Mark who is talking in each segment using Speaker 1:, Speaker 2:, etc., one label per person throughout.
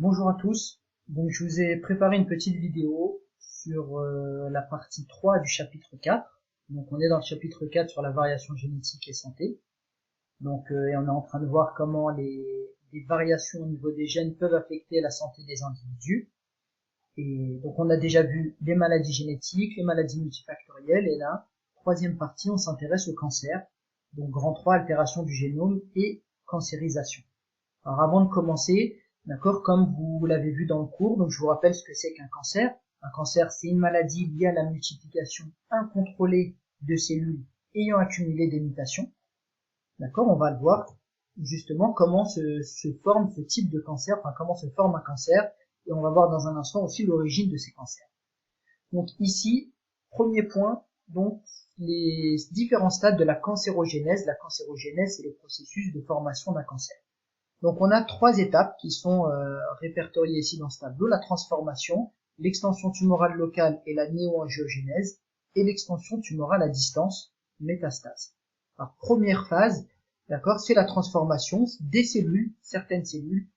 Speaker 1: Bonjour à tous, donc je vous ai préparé une petite vidéo sur la partie 3 du chapitre 4. Donc on est dans le chapitre 4 sur la variation génétique et santé. Et on est en train de voir comment les variations au niveau des gènes peuvent affecter la santé des individus. Et donc on a déjà vu les maladies génétiques, les maladies multifactorielles, et là, troisième partie, on s'intéresse au cancer. Donc grand 3, altération du génome et cancérisation. Alors avant de commencer, d'accord, comme vous l'avez vu dans le cours, donc je vous rappelle ce que c'est qu'un cancer. Un cancer, c'est une maladie liée à la multiplication incontrôlée de cellules ayant accumulé des mutations. D'accord, on va le voir justement comment se forme ce type de cancer, enfin comment se forme un cancer, et on va voir dans un instant aussi l'origine de ces cancers. Donc ici, premier point, donc les différents stades de la cancérogénèse. La cancérogénèse, c'est le processus de formation d'un cancer. Donc on a trois étapes qui sont répertoriées ici dans ce tableau: la transformation, l'extension tumorale locale et la néoangiogénèse, et l'extension tumorale à distance, métastase. Alors première phase, d'accord, c'est la transformation des cellules. Certaines cellules,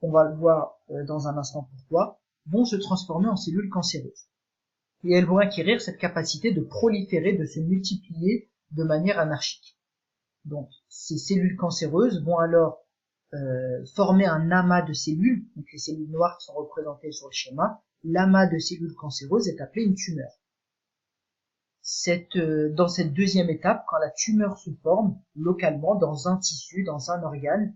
Speaker 1: on va le voir dans un instant pourquoi, vont se transformer en cellules cancéreuses. Et elles vont acquérir cette capacité de proliférer, de se multiplier de manière anarchique. Donc ces cellules cancéreuses vont alors former un amas de cellules, donc les cellules noires qui sont représentées sur le schéma. L'amas de cellules cancéreuses est appelé une tumeur. Dans cette deuxième étape, quand la tumeur se forme localement dans un tissu, dans un organe,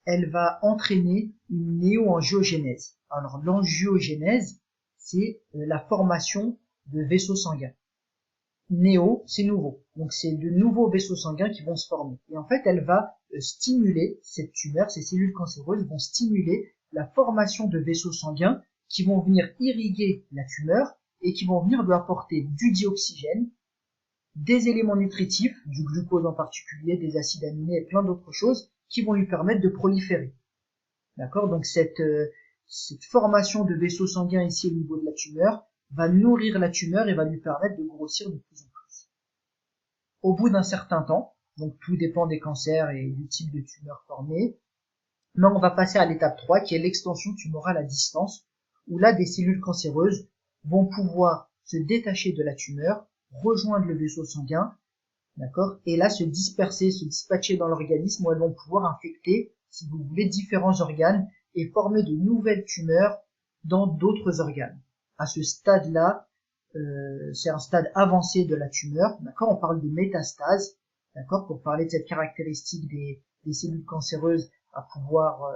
Speaker 1: elle va entraîner une néoangiogénèse. Alors l'angiogénèse, c'est la formation de vaisseaux sanguins. Néo, c'est nouveau. Donc c'est de nouveaux vaisseaux sanguins qui vont se former. Et en fait, elle va stimuler cette tumeur, ces cellules cancéreuses vont stimuler la formation de vaisseaux sanguins qui vont venir irriguer la tumeur et qui vont venir lui apporter du dioxygène, des éléments nutritifs, du glucose en particulier, des acides aminés et plein d'autres choses qui vont lui permettre de proliférer. D'accord? Donc cette formation de vaisseaux sanguins ici au niveau de la tumeur va nourrir la tumeur et va lui permettre de grossir de plus en plus. Au bout d'un certain temps, donc tout dépend des cancers et du type de tumeur formée, mais on va passer à l'étape 3 qui est l'extension tumorale à distance, où là des cellules cancéreuses vont pouvoir se détacher de la tumeur, rejoindre le vaisseau sanguin, d'accord, et là se disperser, se dispatcher dans l'organisme, où elles vont pouvoir infecter, si vous voulez, différents organes et former de nouvelles tumeurs dans d'autres organes. À ce stade-là, c'est un stade avancé de la tumeur, d'accord, on parle de métastase, d'accord, pour parler de cette caractéristique des cellules cancéreuses à pouvoir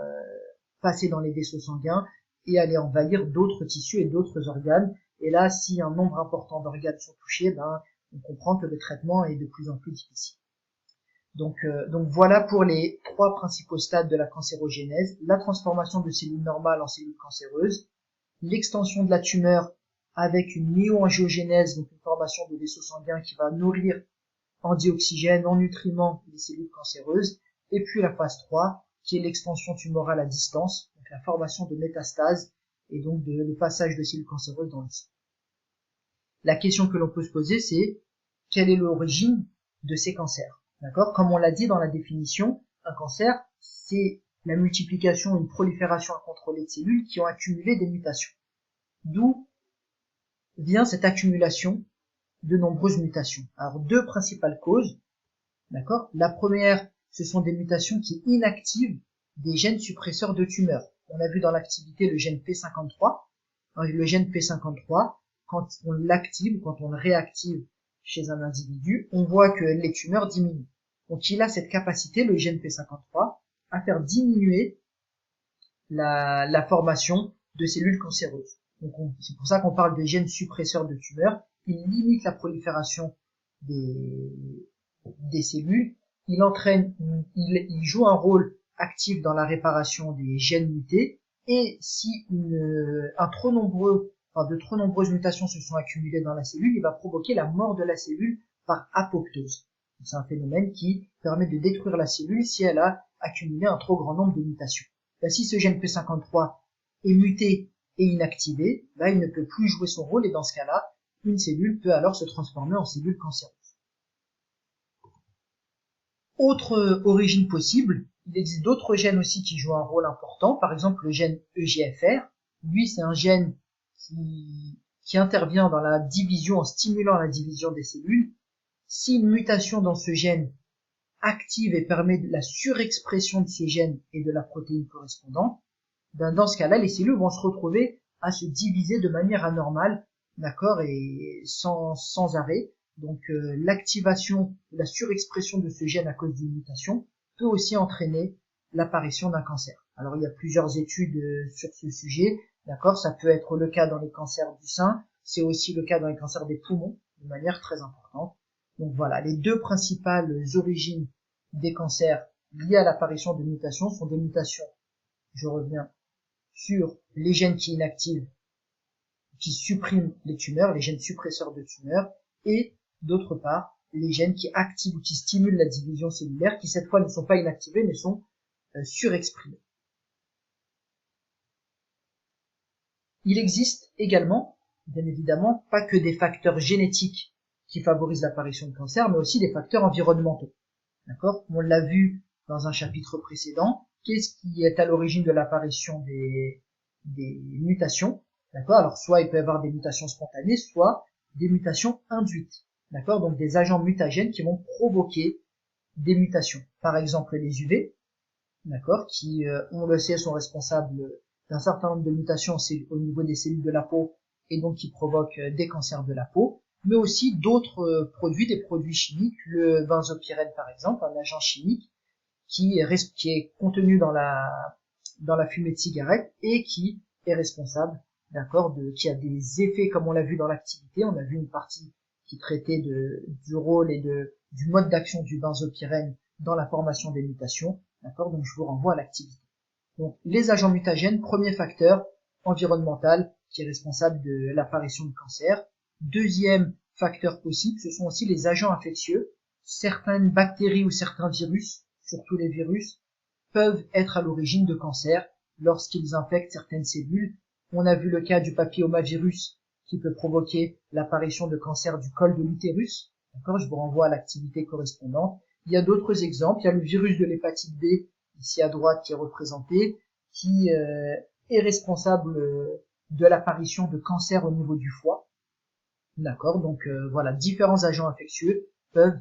Speaker 1: passer dans les vaisseaux sanguins et aller envahir d'autres tissus et d'autres organes. Et là, si un nombre important d'organes sont touchés, on comprend que le traitement est de plus en plus difficile. Donc voilà pour les trois principaux stades de la cancérogénèse: la transformation de cellules normales en cellules cancéreuses, l'extension de la tumeur avec une néoangiogénèse, donc une formation de vaisseaux sanguins qui va nourrir en dioxygène, en nutriments les cellules cancéreuses, et puis la phase 3 qui est l'extension tumorale à distance, donc la formation de métastases et donc le passage de cellules cancéreuses dans le sang. La question que l'on peut se poser, c'est quelle est l'origine de ces cancers? D'accord? Comme on l'a dit dans la définition, un cancer, c'est la multiplication, une prolifération incontrôlée de cellules qui ont accumulé des mutations. D'où vient cette accumulation de nombreuses mutations? Alors, deux principales causes, d'accord? La première, ce sont des mutations qui inactivent des gènes suppresseurs de tumeurs. On a vu dans l'activité le gène P53. Le gène P53, quand on l'active, quand on le réactive chez un individu, on voit que les tumeurs diminuent. Donc il a cette capacité, le gène P53, à faire diminuer la formation de cellules cancéreuses. Donc c'est pour ça qu'on parle de gène suppresseur de tumeurs. Il limite la prolifération des cellules. Il joue un rôle actif dans la réparation des gènes mutés. Et si de trop nombreuses mutations se sont accumulées dans la cellule, il va provoquer la mort de la cellule par apoptose. C'est un phénomène qui permet de détruire la cellule si elle a accumulé un trop grand nombre de mutations. Si ce gène P53 est muté et inactivé, il ne peut plus jouer son rôle, et dans ce cas-là, une cellule peut alors se transformer en cellule cancéreuse. Autre origine possible, Il existe d'autres gènes aussi qui jouent un rôle important. Par exemple, le gène EGFR. Lui, c'est un gène qui intervient dans la division en stimulant la division des cellules. Si une mutation dans ce gène active et permet la surexpression de ce gène et de la protéine correspondante, dans ce cas-là, les cellules vont se retrouver à se diviser de manière anormale, d'accord, et sans arrêt. Donc l'activation, la surexpression de ce gène à cause d'une mutation peut aussi entraîner l'apparition d'un cancer. Alors il y a plusieurs études sur ce sujet, d'accord, ça peut être le cas dans les cancers du sein, c'est aussi le cas dans les cancers des poumons, de manière très importante. Donc voilà, les deux principales origines des cancers liés à l'apparition de mutations sont des mutations, je reviens sur les gènes qui inactivent, qui suppriment les tumeurs, les gènes suppresseurs de tumeurs, et d'autre part, les gènes qui activent ou qui stimulent la division cellulaire, qui cette fois ne sont pas inactivés, mais sont surexprimés. Il existe également, bien évidemment, pas que des facteurs génétiques qui favorisent l'apparition de cancer, mais aussi des facteurs environnementaux. D'accord ? On l'a vu dans un chapitre précédent. Qu'est-ce qui est à l'origine de l'apparition des mutations? D'accord ? Alors, soit il peut y avoir des mutations spontanées, soit des mutations induites. D'accord ? Donc, des agents mutagènes qui vont provoquer des mutations. Par exemple, les UV, d'accord, qui, on le sait, sont responsables d'un certain nombre de mutations au niveau des cellules de la peau et donc qui provoquent des cancers de la peau, mais aussi d'autres produits, des produits chimiques, le benzopyrène par exemple, un agent chimique qui est contenu dans la fumée de cigarette et qui est responsable, d'accord, qui a des effets comme on l'a vu dans l'activité. On a vu une partie qui traitait du rôle et du mode d'action du benzopyrène dans la formation des mutations, d'accord. Donc je vous renvoie à l'activité. Donc les agents mutagènes, premier facteur environnemental qui est responsable de l'apparition de cancer. Deuxième facteur possible, ce sont aussi les agents infectieux. Certaines bactéries ou certains virus, surtout les virus, peuvent être à l'origine de cancer lorsqu'ils infectent certaines cellules. On a vu le cas du papillomavirus qui peut provoquer l'apparition de cancer du col de l'utérus. D'accord, je vous renvoie à l'activité correspondante. Il y a d'autres exemples. Il y a le virus de l'hépatite B, ici à droite, qui est représenté, qui est responsable de l'apparition de cancer au niveau du foie. D'accord, donc voilà, différents agents infectieux peuvent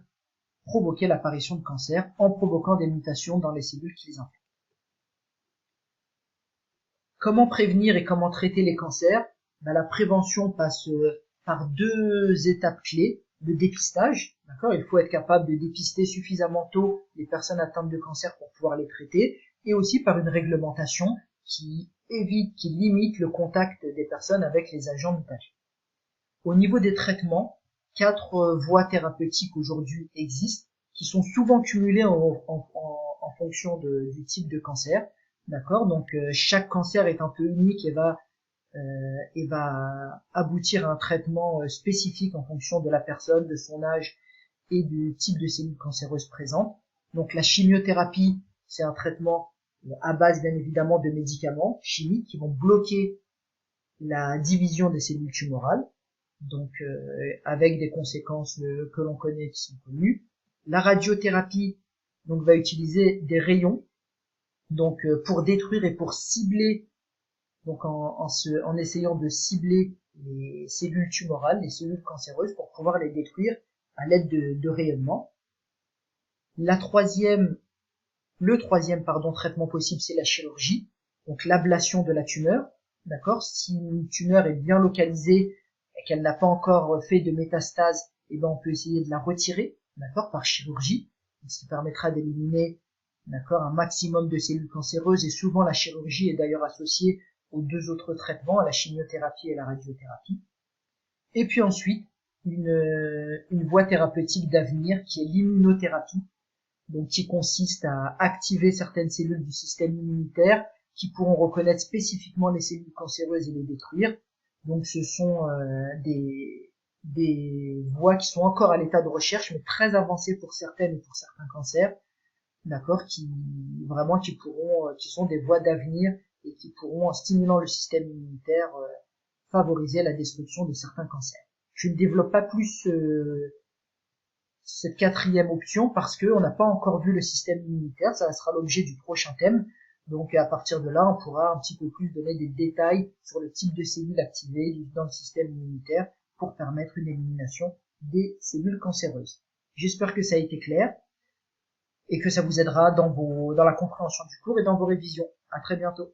Speaker 1: provoquer l'apparition de cancer en provoquant des mutations dans les cellules qui les infectent. Comment prévenir et comment traiter les cancers? La prévention passe par deux étapes clés. Le dépistage, d'accord, il faut être capable de dépister suffisamment tôt les personnes atteintes de cancer pour pouvoir les traiter, et aussi par une réglementation qui limite le contact des personnes avec les agents mutagènes. Au niveau des traitements, 4 voies thérapeutiques aujourd'hui existent, qui sont souvent cumulées en fonction du type de cancer. D'accord, donc chaque cancer est un peu unique et va aboutir à un traitement spécifique en fonction de la personne, de son âge et du type de cellules cancéreuses présentes. Donc la chimiothérapie, c'est un traitement à base bien évidemment de médicaments chimiques qui vont bloquer la division des cellules tumorales, donc avec des conséquences que l'on connaît, qui sont connues. La radiothérapie donc va utiliser des rayons, donc pour détruire et pour cibler, donc en essayant de cibler les cellules tumorales, les cellules cancéreuses, pour pouvoir les détruire à l'aide de rayonnement. Le troisième traitement possible, c'est la chirurgie, donc l'ablation de la tumeur. D'accord, si une tumeur est bien localisée et qu'elle n'a pas encore fait de métastase, on peut essayer de la retirer, d'accord, par chirurgie, ce qui permettra d'éliminer, d'accord, un maximum de cellules cancéreuses. Et souvent la chirurgie est d'ailleurs associée aux deux autres traitements, à la chimiothérapie et la radiothérapie. Et puis ensuite, une voie thérapeutique d'avenir qui est l'immunothérapie, donc qui consiste à activer certaines cellules du système immunitaire qui pourront reconnaître spécifiquement les cellules cancéreuses et les détruire. Donc ce sont des voies qui sont encore à l'état de recherche, mais très avancées pour certaines et pour certains cancers, d'accord, qui sont des voies d'avenir et qui pourront, en stimulant le système immunitaire, favoriser la destruction de certains cancers. Je ne développe pas plus cette quatrième option parce qu'on n'a pas encore vu le système immunitaire. Ça sera l'objet du prochain thème. Donc à partir de là, on pourra un petit peu plus donner des détails sur le type de cellules activées dans le système immunitaire pour permettre une élimination des cellules cancéreuses. J'espère que ça a été clair et que ça vous aidera dans la compréhension du cours et dans vos révisions. À très bientôt.